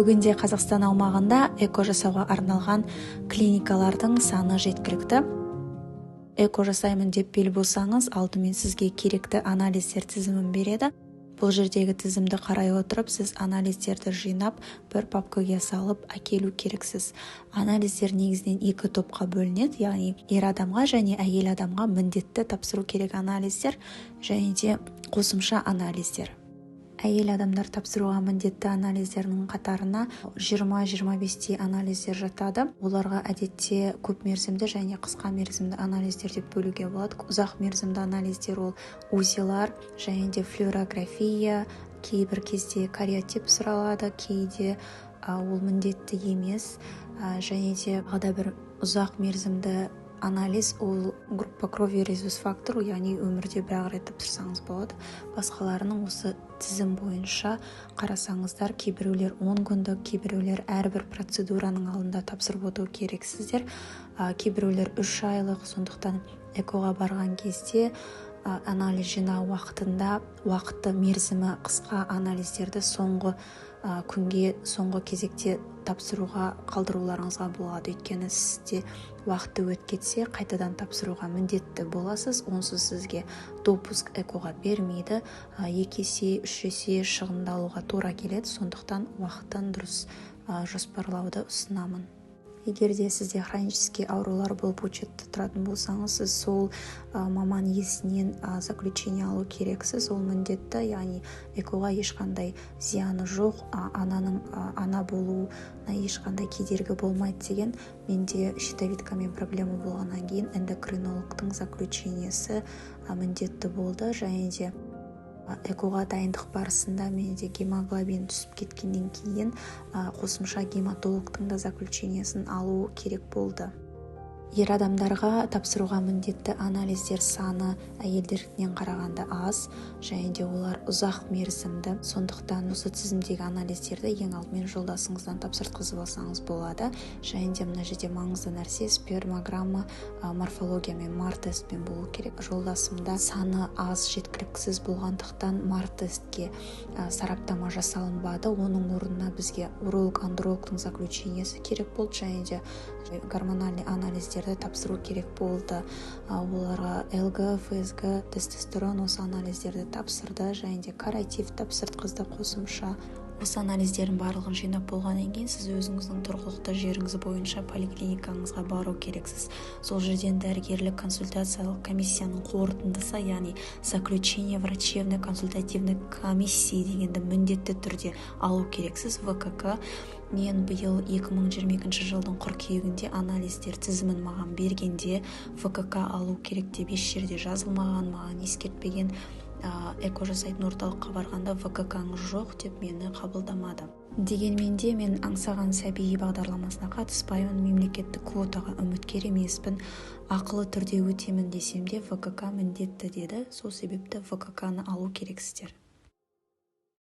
Бүгінде Қазақстан аумағында эко жасауға арналған клиникалардың саны жеткілікті. Эко жасаймын деп бел болсаңыз, алдымен сізге керекті анализдер тізімін береді. Бұл жердегі тізімді қарай отырып, сіз анализдерді жинап, бір папкаға салып әкелу керексіз. Анализдер негізінен екі топқа бөлінеді, яғни ер адамға және әйел адамға міндетті тапсыру керек анализдер, және де қосымша анализдер. Әйел адамдар тапсыруға міндетті анализдерінің қатарына 20-25 анализдер жатады. Оларға әдетте көп мерзімді және қысқа мерзімді анализдер деп бөлуге болады. Ұзақ мерзімді анализдер ол УЗИ-лар және де флюорография, кейбір кезде кариотип сұралады, кейде ол міндетті емес, және де бір ұзақ мерзімді анализ ол группа крови резус фактор, яғни өмірде бір рет тапсырсаңыз болады. Басқаларының осы тізім бойынша қарасаңыздар, кейбіреулер 10 күндік, кейбіреулер әрбір процедураның алдында тапсырып отыру керексіздер. Кейбіреулер 3 айлық, сондықтан экоға барған кезде анализ жинау уақыты мерзімі қысқа анализдерді соңғы күнге, соңғы кезекте тапсыруға қалдыруларыңызға болады. Өйткені сізде уақыты өтіп кетсе, қайтадан тапсыруға міндетті боласыз. Онсыз сізге допуск экоға бермейді. 2 есе, 3 есе шығындалуға тура келеді. Сондықтан уақыттан дұрыс жоспарлауды ұсынамын. Егер де сізде хронический аурулар болып учетте тұратын болсаңыз, сіз сол маман есінен заключение алу керексіз. Ол міндетті, яғни экоға ешқандай зияны жоқ, ана болуына ешқандай кедергі болмайды деген. Менде щитовидкамен проблема болғаннан кейін эндокринологтың заключениесі міндетті болды, және де экоға дайындық барысында менде гемоглобин түсіп кеткеннен кейін қосымша гематологтың да заключениесін алу керек болды. Ер адамдарға тапсыруға міндетті анализдер саны әйелдерден қарағанда аз, және де олар ұзақ мерзімді. Сондықтан осы тізімдегі анализдерді ең алдымен жолдасыңыздан тапсыртқызып алсаңыз болады. Және де мына жерде маңызды нәрсе спермограмма, морфология мен мар-тестпен болу керек. Жолдасымда саны аз, жеткіліксіз болғандықтан мар-тестке сараптама жасалынбады. Оның орнына бізге уролог-андрологтың заключениесі керек болды, және де гормональный анализдерді тапсыру керек болды. Оларға ЛГ, ФСГ, тестостерон осы анализдерді тапсырды, және де кариотип тапсыртқызды қосымша. Осы анализдердің барлығын жинап болғаннан кейін сіз өзіңіздің тұрғылықты жеріңіз бойынша поликлиникаңызға бару керексіз. Сол жерден дәрігерлік консультациялық комиссияның қорытындысы, яғни заключение врачебной консультативной комиссии дегенді міндетті түрде алу керексіз. ВКК мен биыл 2022 жылдың қыркүйегінде анализдер тізімін маған бергенде ВКК алу керек деп еш жерде жазылмаған, маған ескертпеген. Эко жасайтын орталыққа барғанда ВКК-ңыз жоқ деп мені қабылдамады. Дегенмен де мен аңсаған сәби бағдарламасына қатыспаймын, мемлекеттік квотаға үміткер емеспін, ақылы түрде өтемін десем де ВКК міндетті деді. Сол себепті ВКК-ны алу керексіздер.